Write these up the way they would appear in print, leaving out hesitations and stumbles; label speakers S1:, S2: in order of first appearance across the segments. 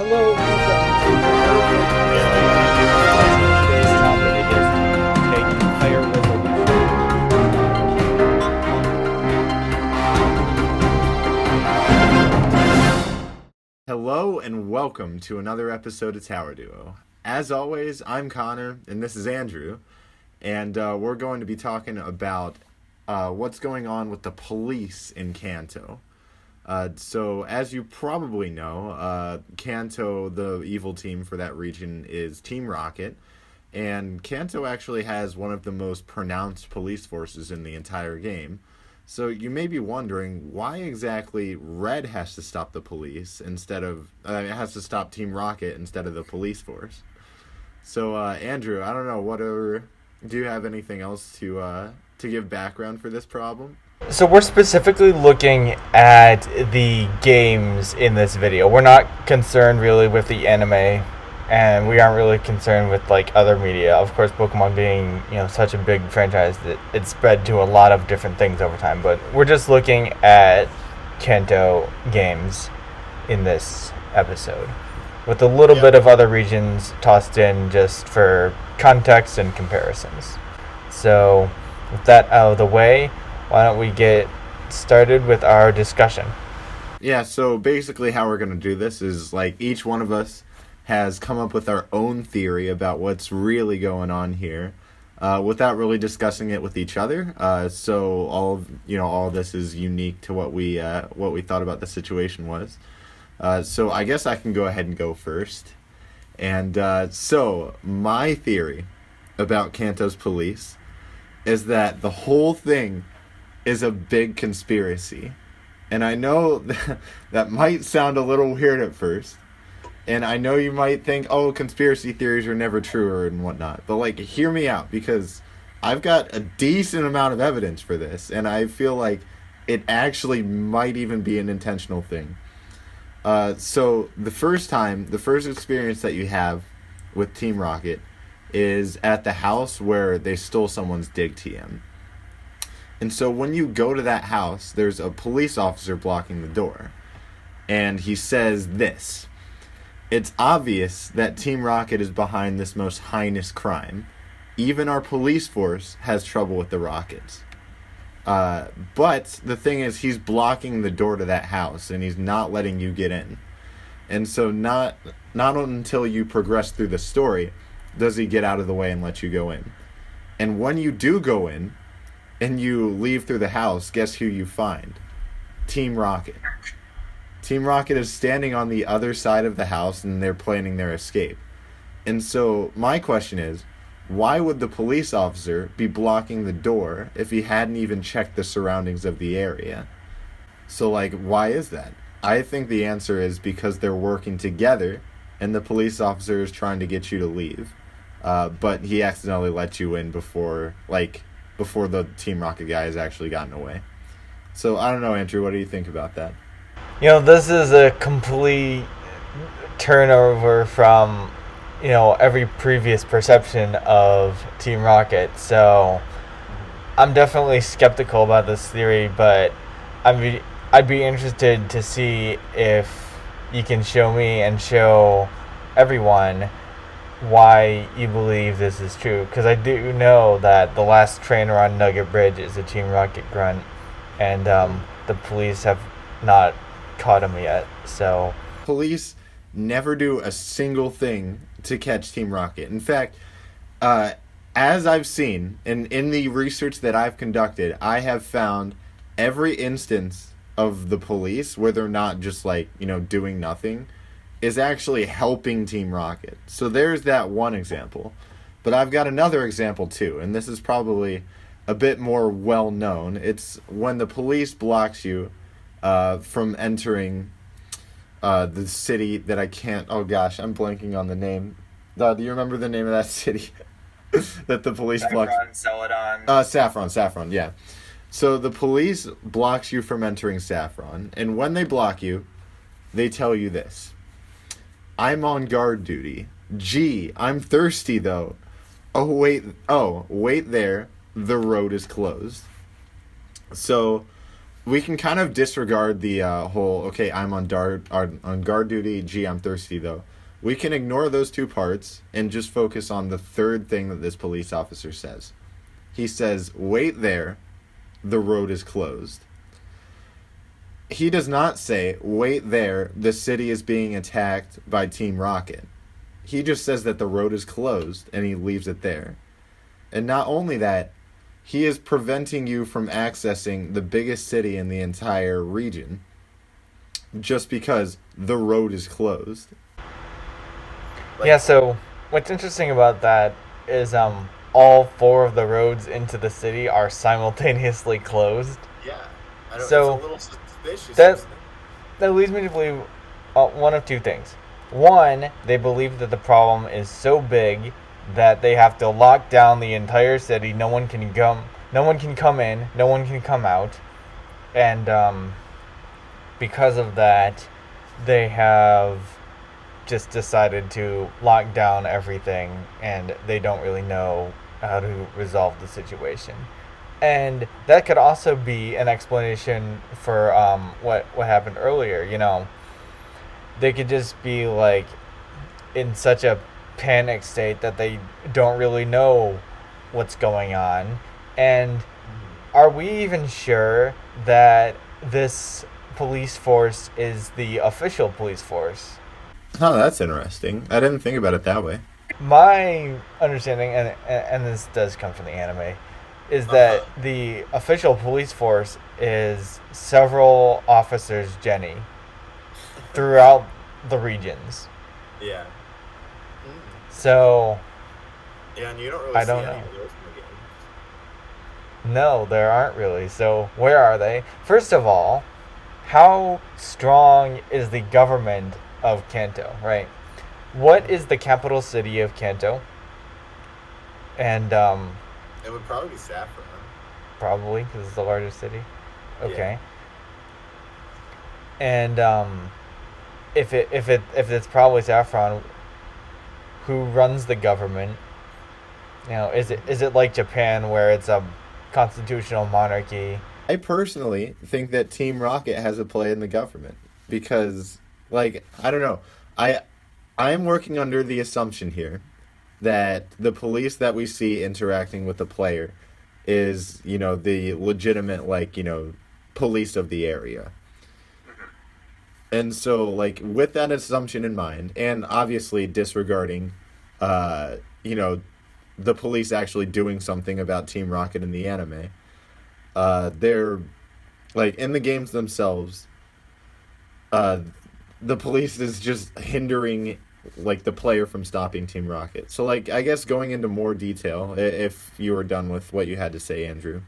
S1: Hello, today's topic is take higher resolution.
S2: Hello and welcome to another episode of Tower Duo. As always, I'm Connor and this is Andrew, and we're going to be talking about what's going on with the police in Kanto. So, as you probably know, Kanto, the evil team for that region, is Team Rocket, and Kanto actually has one of the most pronounced police forces in the entire game. So you may be wondering why exactly Red has to stop the police instead of it has to stop Team Rocket instead of the police force. So Andrew, I don't know, do you have anything else to give background for this problem?
S3: So we're specifically looking at the games in this video. We're not concerned really with the anime, and we aren't really concerned with like other media. Of course, Pokemon being such a big franchise that it's spread to a lot of different things over time. But we're just looking at Kanto games in this episode, with a little bit of other regions tossed in just for context and comparisons. So with that out of the way, why don't we get started with our discussion?
S2: Yeah, so basically how we're going to do this is like each one of us has come up with our own theory about what's really going on here, without really discussing it with each other. So all of this is unique to what we thought about the situation was. So I guess I can go ahead and go first. And so my theory about Kanto's police is that the whole thing is a big conspiracy. And I know that might sound a little weird at first. And I know you might think, oh, conspiracy theories are never true and whatnot. But, like, hear me out, because I've got a decent amount of evidence for this. And I feel like it actually might even be an intentional thing. So the first experience that you have with Team Rocket is at the house where they stole someone's dig TM. And so when you go to that house, there's a police officer blocking the door. And he says this: "It's obvious that Team Rocket is behind this most heinous crime. Even our police force has trouble with the Rockets." But the thing is, he's blocking the door to that house, and he's not letting you get in. And so not until you progress through the story does he get out of the way and let you go in. And when you do go in, and you leave through the house, guess who you find? Team Rocket. Team Rocket is standing on the other side of the house, and they're planning their escape. And so my question is, why would the police officer be blocking the door if he hadn't even checked the surroundings of the area? So, like, why is that? I think the answer is because they're working together, and the police officer is trying to get you to leave. But he accidentally let you in before the Team Rocket guy has actually gotten away. So, I don't know, Andrew, what do you think about that?
S3: This is a complete turnover from, every previous perception of Team Rocket. So I'm definitely skeptical about this theory, but I'd be interested to see if you can show me and show everyone why you believe this is true. Because I do know that the last trainer on Nugget Bridge is a Team Rocket grunt, and the police have not caught him yet. So
S2: police never do a single thing to catch Team Rocket. In fact, as I've seen, and in the research that I've conducted, I have found every instance of the police where they're not just doing nothing is actually helping Team Rocket. So there's that one example. But I've got another example too, and this is probably a bit more well known. It's when the police blocks you from entering the city that I can't... Oh gosh, I'm blanking on the name. Do you remember the name of that city that the police blocked? Saffron, yeah. So the police blocks you from entering Saffron, and when they block you, they tell you this: "I'm on guard duty. Gee, I'm thirsty though. Wait there, the road is closed." So we can kind of disregard the whole, okay, I'm on guard duty, gee, I'm thirsty, though. We can ignore those two parts and just focus on the third thing that this police officer says. He says, wait there, the road is closed. He does not say, wait there, the city is being attacked by Team Rocket. He just says that the road is closed, and he leaves it there. And not only that, he is preventing you from accessing the biggest city in the entire region just because the road is closed.
S3: Yeah, so what's interesting about that is all four of the roads into the city are simultaneously closed.
S2: Yeah.
S3: So,
S2: it's a little suspicious.
S3: That leads me to believe one of two things. One, they believe that the problem is so big that they have to lock down the entire city. No one can come in, no one can come out, and because of that, they have just decided to lock down everything, and they don't really know how to resolve the situation. And that could also be an explanation for what happened earlier. They could just be like in such a panic state that they don't really know what's going on. And are we even sure that this police force is the official police force?
S2: Oh, that's interesting. I didn't think about it that way.
S3: My understanding, and this does come from the anime, is that the official police force is several officers, Jenny, throughout the regions.
S2: Yeah.
S3: So,
S2: Yeah, and you don't really
S3: I don't know. No, there aren't really. So, where are they? First of all, how strong is the government of Kanto, right? What is the capital city of Kanto? And,
S2: It would probably be Saffron.
S3: probably, because it's the largest city. Okay.
S2: Yeah.
S3: And, if it's probably Saffron, who runs the government? Is it like Japan where it's a constitutional monarchy?
S2: I personally think that Team Rocket has a play in the government because, like, I don't know. I'm working under the assumption here that the police that we see interacting with the player is, the legitimate, police of the area. And so, with that assumption in mind, and obviously disregarding, the police actually doing something about Team Rocket in the anime, they're, in the games themselves, the police is just hindering, the player from stopping Team Rocket. So, I guess going into more detail, if you were done with what you had to say, Andrew,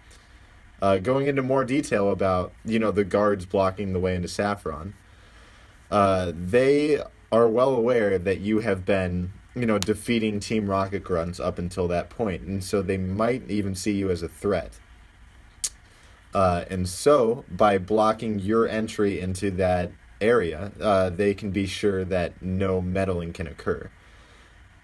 S2: going into more detail about, the guards blocking the way into Saffron, they are well aware that you have been, defeating Team Rocket grunts up until that point, and so they might even see you as a threat. And so, by blocking your entry into that area, they can be sure that no meddling can occur.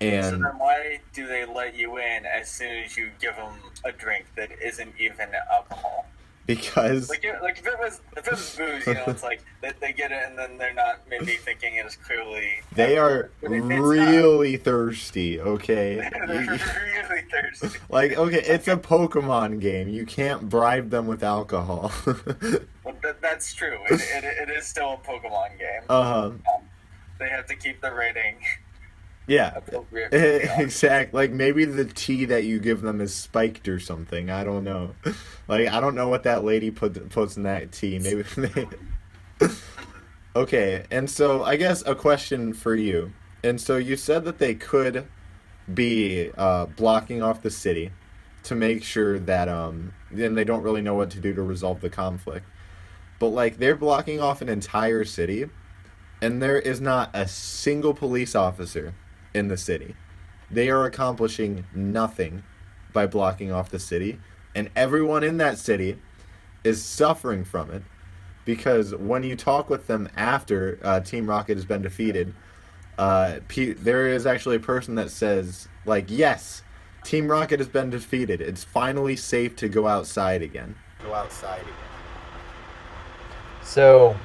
S2: And
S3: So then why do they let you in as soon as you give them a drink that isn't even alcohol?
S2: because
S3: If it was booze, it's like they get it and then they're not maybe thinking it is clearly.
S2: they are
S3: But it's
S2: really thirsty, okay?
S3: not. They're really thirsty.
S2: Okay, it's a Pokemon game. You can't bribe them with alcohol.
S3: Well, that's true. It is still a Pokemon game. They have to keep the rating
S2: Yeah.
S3: appropriate. For the audience.
S2: Exactly. Maybe the tea that you give them is spiked or something. I don't know. I don't know what that lady puts in that tea. Maybe. Okay, and so I guess a question for you. And so you said that they could be blocking off the city to make sure that then they don't really know what to do to resolve the conflict. But they're blocking off an entire city, and there is not a single police officer in the city. They are accomplishing nothing by blocking off the city, and everyone in that city is suffering from it because when you talk with them after Team Rocket has been defeated, there is actually a person that says, yes, Team Rocket has been defeated. It's finally safe to go outside again. Go outside again.
S3: So,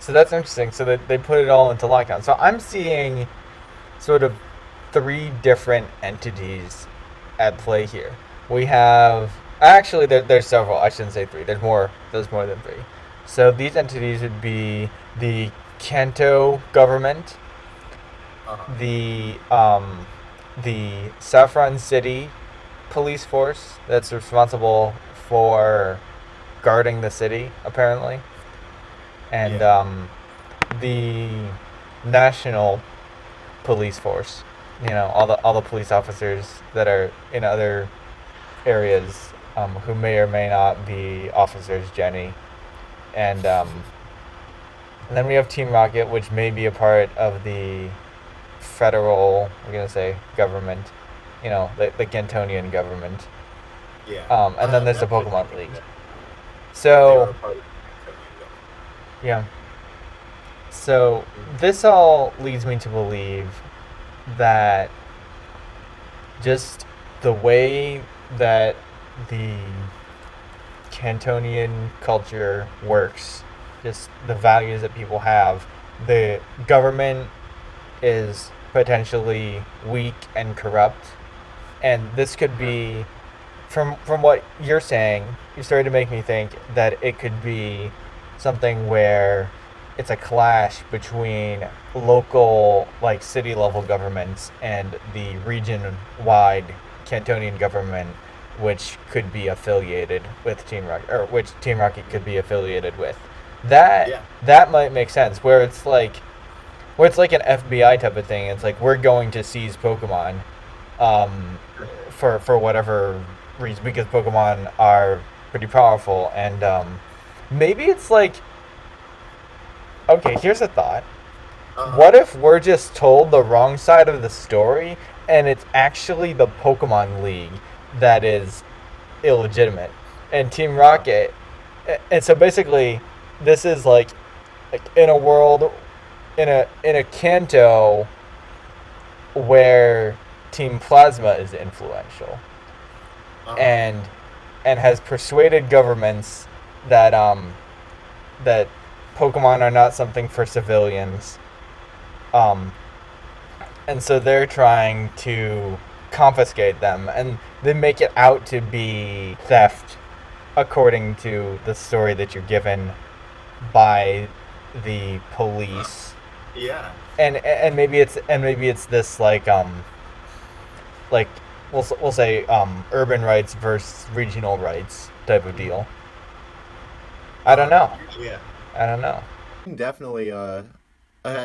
S3: so that's interesting. So that they put it all into lockdown. So I'm seeing sort of three different entities at play here. We have actually there's several. I shouldn't say three. There's more. There's more than three. So these entities would be the Kanto government, the Saffron City police force that's responsible for guarding the city apparently, and the national police force. You know, all the police officers that are in other areas who may or may not be officers Jenny, and then we have Team Rocket, which may be a part of the federal, we're gonna say, government, you know, the Cantonian government.
S2: Yeah.
S3: And then there's the Pokemon League.
S2: They
S3: So
S2: were a part of the Cantonian government.
S3: yeah. So this all leads me to believe that just the way that the Cantonian culture works, just the values that people have, the government is potentially weak and corrupt, and this could be, from what you're saying, you started to make me think that it could be something where it's a clash between local, like city level governments and the region wide Cantonian government, which could be affiliated with Team Rocket, or which Team Rocket could be affiliated with. That might make sense. Where it's like an FBI type of thing. It's like, we're going to seize Pokemon, for whatever reason, because Pokemon are pretty powerful, and maybe it's like, okay, here's a thought. What if we're just told the wrong side of the story, and it's actually the Pokemon League that is illegitimate, and Team Rocket, and so basically, this is like in a world, in a Kanto where Team Plasma is influential, and has persuaded governments that that Pokemon are not something for civilians, and so they're trying to confiscate them, and they make it out to be theft, according to the story that you're given by the police.
S2: Yeah.
S3: And maybe it's this like we'll say urban rights versus regional rights type of deal. I don't know.
S2: Yeah.
S3: I don't know.
S2: Definitely, I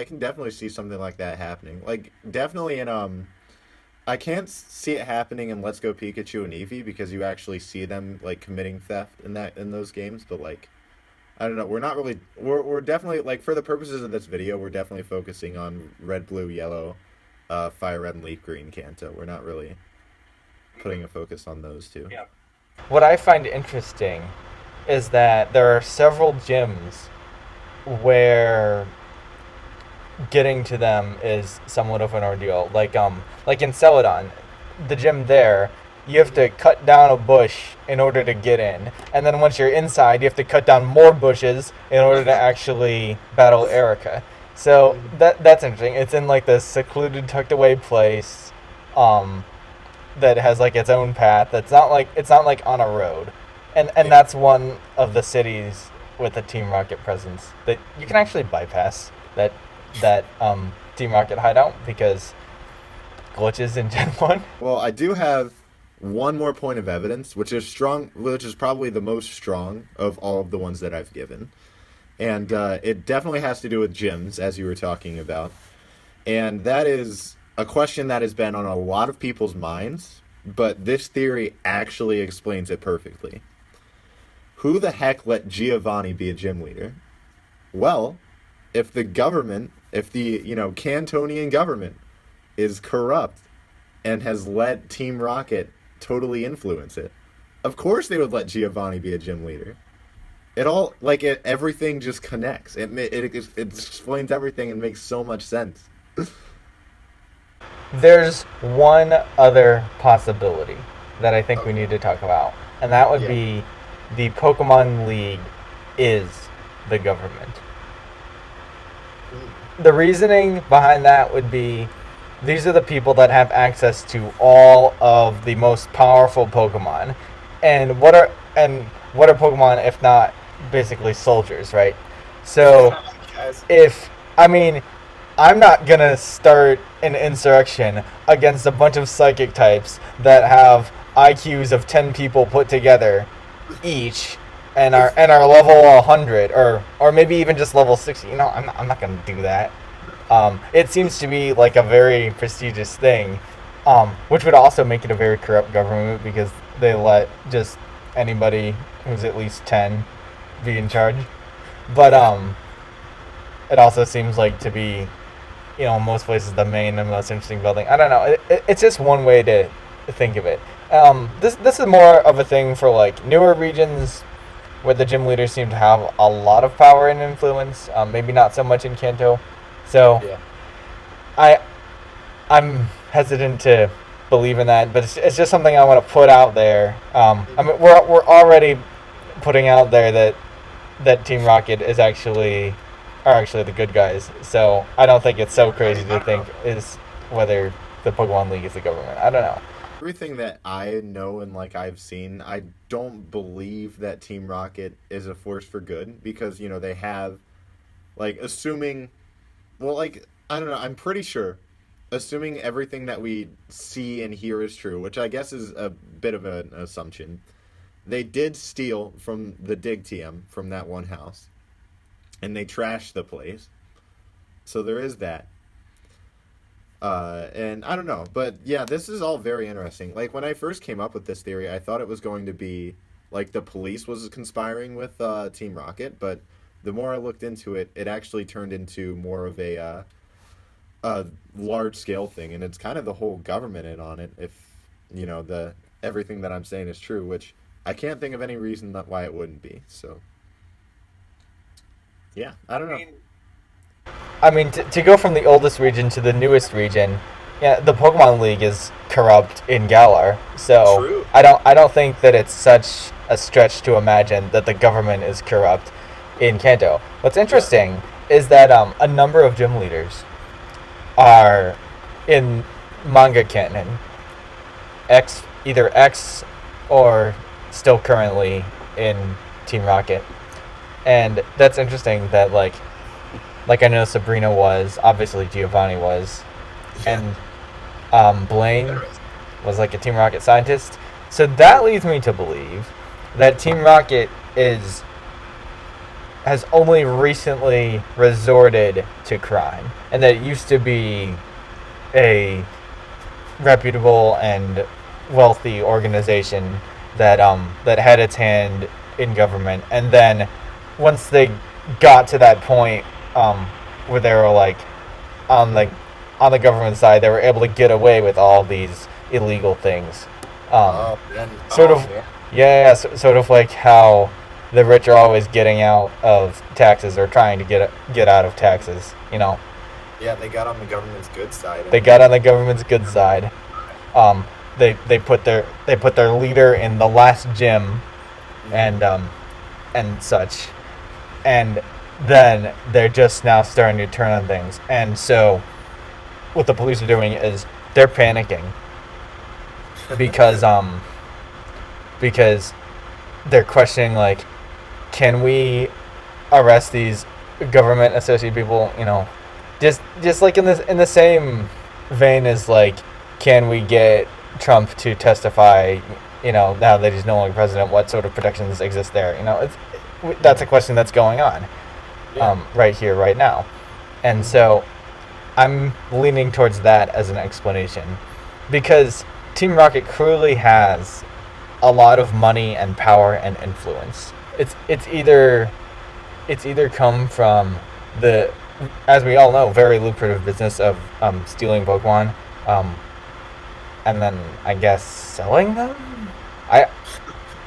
S2: can definitely see something like that happening. Like, definitely in, I can't see it happening in Let's Go Pikachu and Eevee, because you actually see them, like, committing theft in those games, but, like, I don't know, we're definitely, like, for the purposes of this video, we're definitely focusing on Red, Blue, Yellow, Fire Red, and Leaf Green Kanto. We're not really putting a focus on those two.
S1: Yeah.
S3: What I find interesting is that there are several gyms where getting to them is somewhat of an ordeal. Like in Celadon, the gym there, you have to cut down a bush in order to get in, and then once you're inside, you have to cut down more bushes in order to actually battle Erica. So that's interesting. It's in like this secluded, tucked away place, that has like its own path. It's not like on a road, and that's one of the cities with a Team Rocket presence that you can actually bypass that Team Rocket hideout because glitches in Gen 1.
S2: Well, I do have one more point of evidence, which is probably the most strong of all of the ones that I've given. And it definitely has to do with gyms, as you were talking about. And that is a question that has been on a lot of people's minds, but this theory actually explains it perfectly. Who the heck let Giovanni be a gym leader? Well, if the Cantonian government is corrupt and has let Team Rocket totally influence it, of course they would let Giovanni be a gym leader. Everything just connects. It explains everything and makes so much sense.
S3: There's one other possibility that I think we need to talk about, and that would be the Pokemon League is the government. The reasoning behind that would be these are the people that have access to all of the most powerful Pokemon. And what are Pokemon if not basically soldiers, right? So I'm not gonna start an insurrection against a bunch of psychic types that have IQs of 10 people put together each and are level 100 or maybe even just level 60. You know, I'm not gonna do that. It seems to be like a very prestigious thing, which would also make it a very corrupt government because they let just anybody who's at least 10 be in charge. But it also seems like to be, you know, in most places the main and most interesting building. I don't know. It's just one way to think of it. This is more of a thing for like newer regions where the gym leaders seem to have a lot of power and influence. Maybe not so much in Kanto. So yeah. I'm hesitant to believe in that, but it's just something I want to put out there. I mean, we're already putting out there that Team Rocket are actually the good guys. So I don't think it's so crazy to think is whether the Pokemon League is the government. I don't know.
S2: Everything that I know and like I've seen, I don't believe that Team Rocket is a force for good because, you know, they have like assuming well, like I don't know, I'm pretty sure assuming everything that we see and hear is true, which I guess is a bit of an assumption. They did steal from the Dig TM from that one house. And they trashed the place. So there is that. And I don't know. But yeah, this is all very interesting. Like when I first came up with this theory, I thought it was going to be like the police was conspiring with Team Rocket. But the more I looked into it, it actually turned into more of a large-scale thing. And it's kind of the whole government in on it. If, you know, everything that I'm saying is true, which I can't think of any reason why it wouldn't be. So... yeah, I don't know.
S3: I mean, to go from the oldest region to the newest region, yeah, the Pokemon League is corrupt in Galar. So
S2: True.
S3: I don't think that it's such a stretch to imagine that the government is corrupt in Kanto. What's interesting is that a number of gym leaders are in manga canon, either X or still currently in Team Rocket. And that's interesting that like I know Sabrina was, obviously Giovanni was, and Blaine was like a Team Rocket scientist. So that leads me to believe that Team Rocket has only recently resorted to crime, and that it used to be a reputable and wealthy organization that had its hand in government, and then once they got to that point where they were like on the government side, they were able to get away with all these illegal things. Sort of like how the rich are always getting out of taxes or trying to get out of taxes. You know.
S2: Yeah, they got on the government's good side.
S3: They got on the government's good side. They put their leader in the last gym, and such. And then they're just now starting to turn on things. And so what the police are doing is they're panicking because they're questioning, like, can we arrest these government associated people, you know, just like in the same vein as like, can we get Trump to testify, you know, now that he's no longer president, what sort of protections exist there? You know, that's a question that's going on right here, right now. And so I'm leaning towards that as an explanation because Team Rocket clearly has a lot of money and power and influence. It's either come from the, as we all know, very lucrative business of stealing Pokemon, and then I guess selling them.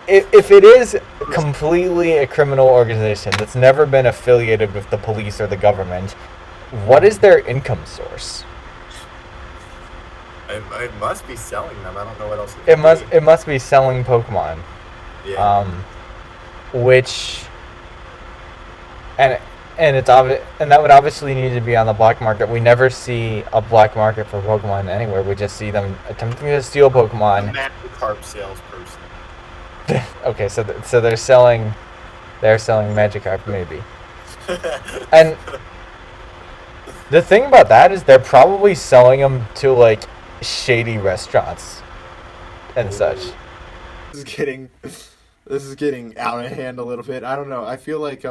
S3: If it is completely a criminal organization that's never been affiliated with the police or the government, what is their income source?
S2: It must be selling them. I don't know what else.
S3: It must be selling Pokemon.
S2: Yeah.
S3: Which and it's obvious, and that would obviously need to be on the black market. We never see a black market for Pokemon anywhere. We just see them attempting to steal
S1: A
S3: Pokemon.
S1: Magikarp salesperson.
S3: Okay, so so they're selling Magikarp maybe. And the thing about that is they're probably selling them to like shady restaurants and such.
S2: This is getting out of hand a little bit. I don't know. I feel like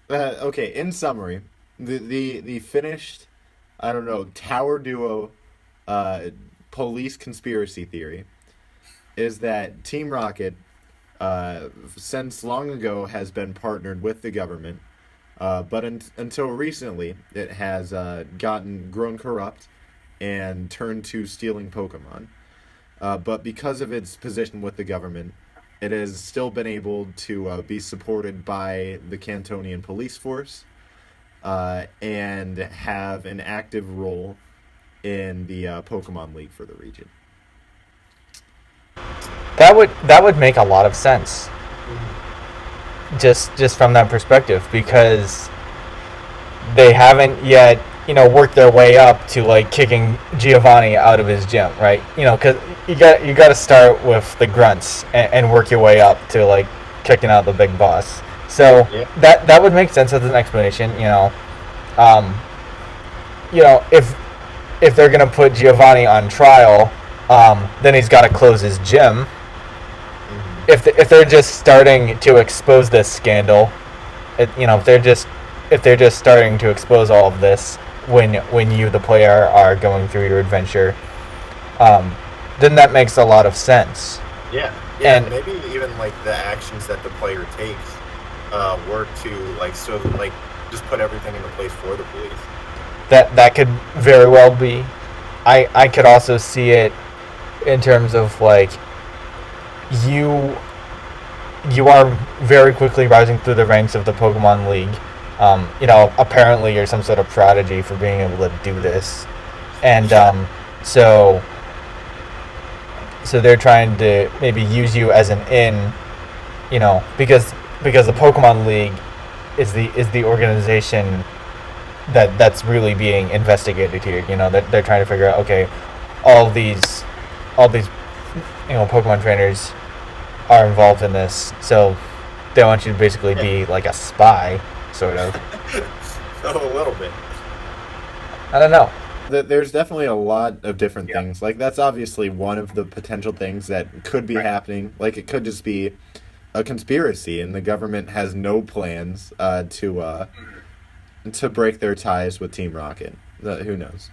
S2: okay, in summary, the finished, I don't know, Tower Duo police conspiracy theory is that Team Rocket since long ago has been partnered with the government, but until recently it has grown corrupt and turned to stealing Pokemon. But because of its position with the government, it has still been able to be supported by the Cantonian police force and have an active role in the Pokemon League for the region.
S3: That would make a lot of sense. Just from that perspective, because they haven't yet, worked their way up to like kicking Giovanni out of his gym, right? Because you got to start with the grunts and work your way up to like kicking out the big boss. So
S1: Yeah.
S3: that would make sense as an explanation. If they're gonna put Giovanni on trial, then he's got to close his gym. If they're just starting to expose this scandal, if they're just starting to expose all of this when you the player are going through your adventure, then that makes a lot of sense.
S1: Yeah,
S3: And-
S1: maybe even like the actions that the player takes work to just put everything into place for the police.
S3: That could very well be. I could also see it in terms of like you are very quickly rising through the ranks of the Pokemon League. Apparently you're some sort of prodigy for being able to do this, and so they're trying to maybe use you as an in, because the Pokemon League is the organization that's really being investigated here. They're trying to figure out, okay, all these Pokemon trainers are involved in this, so they want you to basically be like a spy, sort of.
S1: A little bit.
S3: I don't know.
S2: There's definitely a lot of different things. Like, that's obviously one of the potential things that could be happening. Like, it could just be a conspiracy, and the government has no plans to break their ties with Team Rocket. Who knows?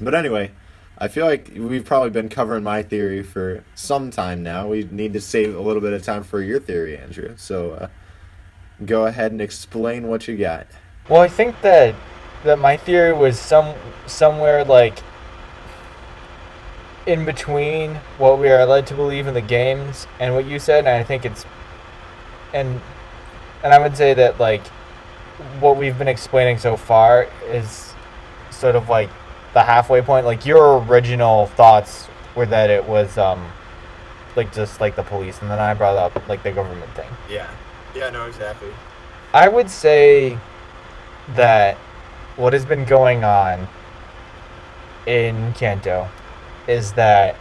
S2: But anyway, I feel like we've probably been covering my theory for some time now. We need to save a little bit of time for your theory, Andrew. So go ahead and explain what you got.
S3: Well, I think that my theory was somewhere like in between what we are led to believe in the games and what you said, and I think it's and I would say that like what we've been explaining so far is sort of like the halfway point. Like, your original thoughts were that it was like just like the police, and then I brought up like the government thing.
S1: Yeah, no, exactly.
S3: I would say that what has been going on in Kanto is that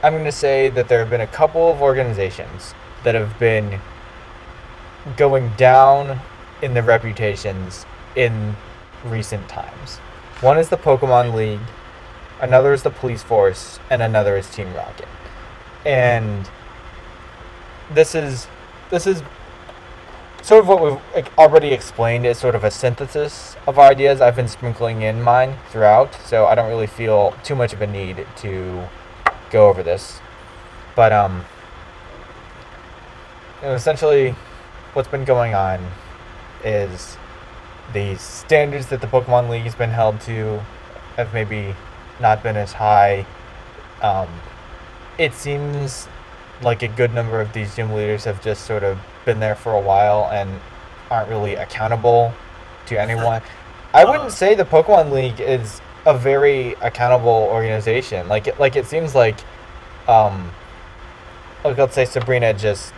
S3: I'm going to say that there have been a couple of organizations that have been going down in their reputations in recent times. One is the Pokemon League, another is the police force, and another is Team Rocket. And this is sort of what we've already explained is sort of a synthesis of our ideas. I've been sprinkling in mine throughout, so I don't really feel too much of a need to go over this. But essentially what's been going on is the standards that the Pokemon League has been held to have maybe not been as high. It seems like a good number of these gym leaders have just sort of been there for a while and aren't really accountable to anyone. I wouldn't say the Pokemon League is a very accountable organization. Like it seems like let's say Sabrina just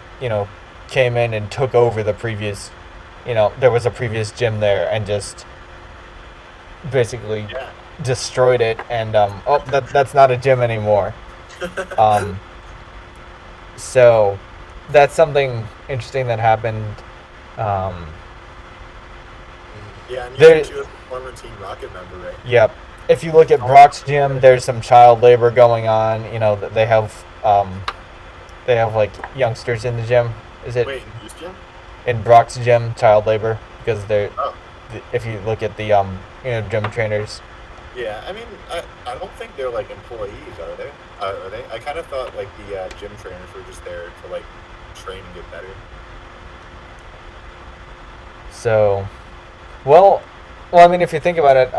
S3: came in and took over the previous, there was a previous gym there and just basically
S1: Yeah.
S3: destroyed it. And that's not a gym anymore. So that's something interesting that happened.
S1: Yeah, and
S3: There-
S1: you was a former Team Rocket member, right?
S3: Yep. If you look at Brock's gym, there's some child labor going on. They have like youngsters in the gym. Is it
S1: Wait, in whose gym?
S3: in Brock's gym, child labor? Because they're
S1: Oh.
S3: if you look at the gym trainers.
S1: Yeah, I mean, I don't think they're like employees, are they? Are they? I kind of thought like the gym trainers were just there to like train and get better.
S3: So, well, I mean, if you think about it,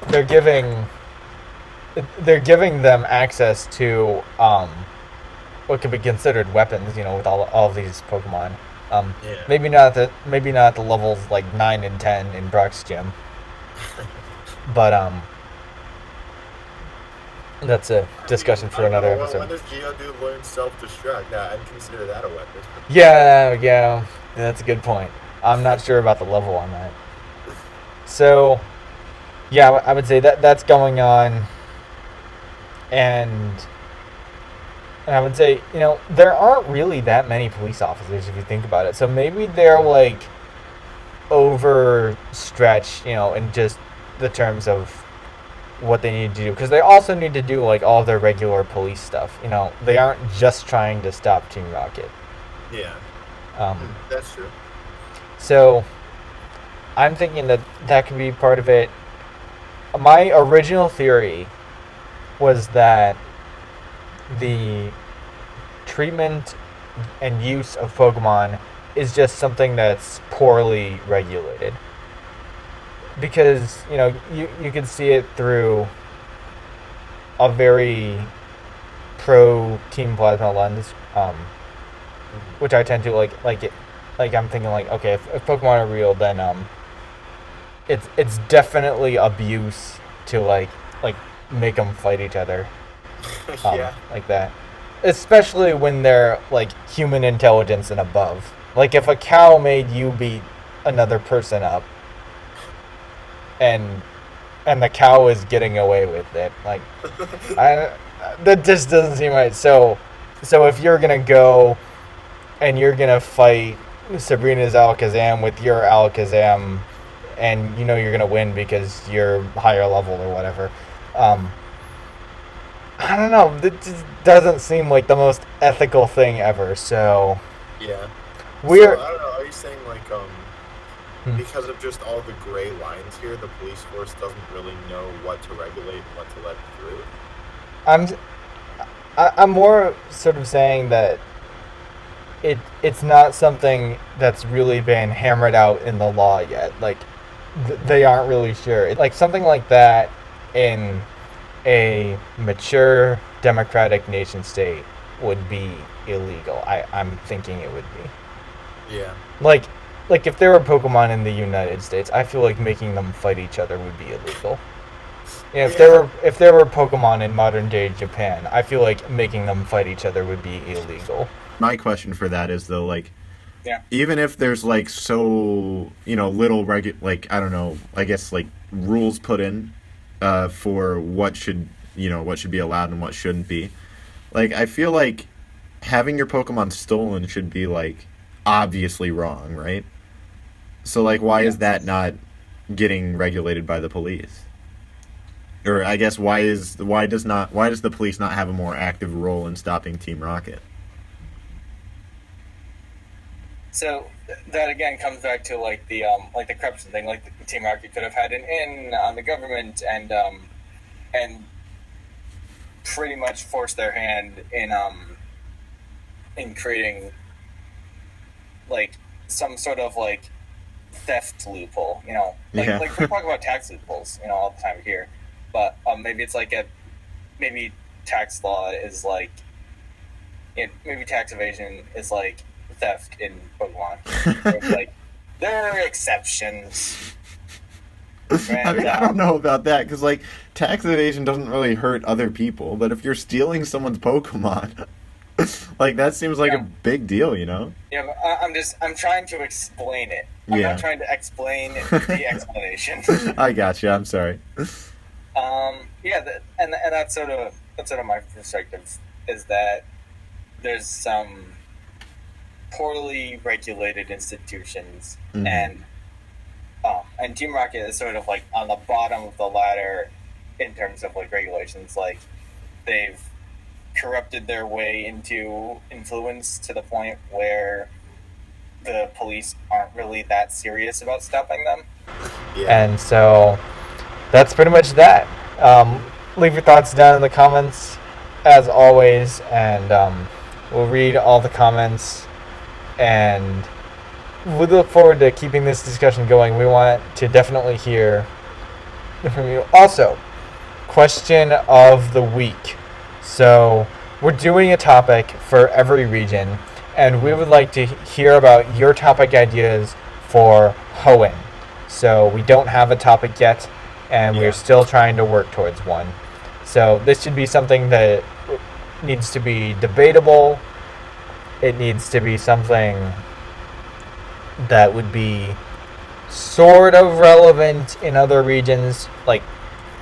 S3: they're giving them access to what could be considered weapons, with all of these Pokemon.
S1: Yeah.
S3: Maybe not at the levels like 9 and 10 in Brock's gym, but that's a discussion for another
S1: When
S3: episode.
S1: does Geodude learn self-destruct? Yeah, I'd consider that a weapon.
S3: Yeah, that's a good point. I'm not sure about the level on that. So, yeah, I would say that's going on, and I would say, there aren't really that many police officers if you think about it. So maybe they're like overstretched, in just the terms of what they need to do, because they also need to do like all of their regular police stuff. They aren't just trying to stop Team Rocket.
S1: Yeah, that's true.
S3: So I'm thinking that could be part of it. My original theory was that the treatment and use of Pokemon is just something that's poorly regulated. Because, you can see it through a very pro Team Plasma lens, which I tend to like it. Like, I'm thinking like, okay, if Pokemon are real, then it's definitely abuse to like make them fight each other,
S1: Yeah.
S3: like that. Especially when they're like human intelligence and above. Like if a cow made you beat another person up, and the cow is getting away with it, like that just doesn't seem right. So if you're gonna go and you're gonna fight Sabrina's Alakazam with your Alakazam, and you're gonna win because you're higher level or whatever, I don't know. It just doesn't seem like the most ethical thing ever. So
S1: Yeah.
S3: we're
S1: So, I don't know. Are you saying like because of just all the gray lines here, the police force doesn't really know what to regulate and what to let through?
S3: I'm more sort of saying that it's not something that's really been hammered out in the law yet. Like they aren't really sure. Like something like that in a mature democratic nation state would be illegal. I'm thinking it would be.
S1: Yeah.
S3: Like if there were Pokemon in the United States, I feel like making them fight each other would be illegal. Yeah, if there were Pokemon in modern day Japan, I feel like making them fight each other would be illegal.
S2: My question for that is though, like,
S3: Yeah.
S2: even if there's like so little like I don't know, I guess like rules put in for what should be allowed and what shouldn't be. Like I feel like having your Pokemon stolen should be like obviously wrong, right? So like why is that not getting regulated by the police? Or I guess why does the police not have a more active role in stopping Team Rocket?
S3: So that again comes back to like the corruption thing. Like the Team Rocket could have had an in on the government and pretty much force their hand in creating like some sort of like theft loophole.
S2: Yeah.
S3: Like we talk about tax loopholes, all the time here, but maybe it's like maybe tax law is like maybe tax evasion is like theft in Pokemon. It's like there are exceptions.
S2: I mean, I don't know about that because like tax evasion doesn't really hurt other people, but if you're stealing someone's Pokemon, Like that seems like a
S4: Yeah.
S2: big deal, you know?
S4: Yeah, but I'm trying to explain it. I'm
S2: Yeah.
S4: not trying to explain the explanation.
S2: I got you. I'm sorry.
S4: Yeah, and that's sort of my perspective is that there's some poorly regulated institutions,
S2: Mhm.
S4: and Team Rocket is sort of like on the bottom of the ladder in terms of like regulations. Like they've corrupted their way into influence to the point where the police aren't really that serious about stopping them.
S1: Yeah.
S3: And so that's pretty much that. Leave your thoughts down in the comments, as always, and we'll read all the comments. And we look forward to keeping this discussion going. We want to definitely hear from you. Also, question of the week. So we're doing a topic for every region, and we would like to hear about your topic ideas for Hoenn. So we don't have a topic yet, and
S1: Yeah.
S3: we're still trying to work towards one. So this should be something that needs to be debatable. It needs to be something that would be sort of relevant in other regions, like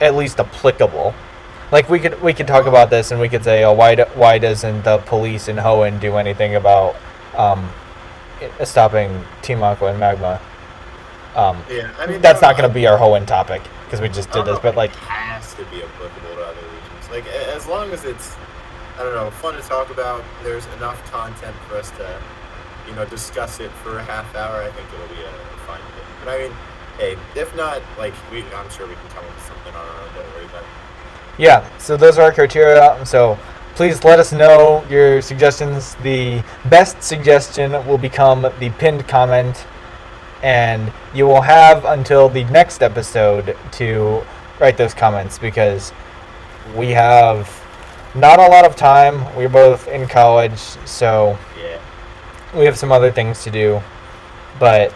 S3: at least applicable. Like we could talk about this and we could say, oh, why doesn't the police in Hoenn do anything about stopping Team Aqua and Magma?
S1: Yeah, I mean
S3: That's not going to be our Hoenn topic because we just
S1: I
S3: did
S1: don't know
S3: this.
S1: if
S3: But
S1: it
S3: like,
S1: has to be applicable to other regions. Like as long as it's, I don't know, fun to talk about. There's enough content for us to, discuss it for a half hour. I think it'll be a fine thing. But I mean, hey, if not, like I'm sure we can come up with something on our own. Don't worry about it.
S3: yeah. So those are our criteria. So please let us know your suggestions. The best suggestion will become the pinned comment, and you will have until the next episode to write those comments because we have not a lot of time. We're both in college, so
S1: Yeah.
S3: we have some other things to do, but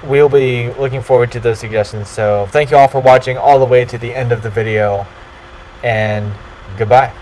S3: we'll be looking forward to those suggestions. So thank you all for watching all the way to the end of the video, and goodbye.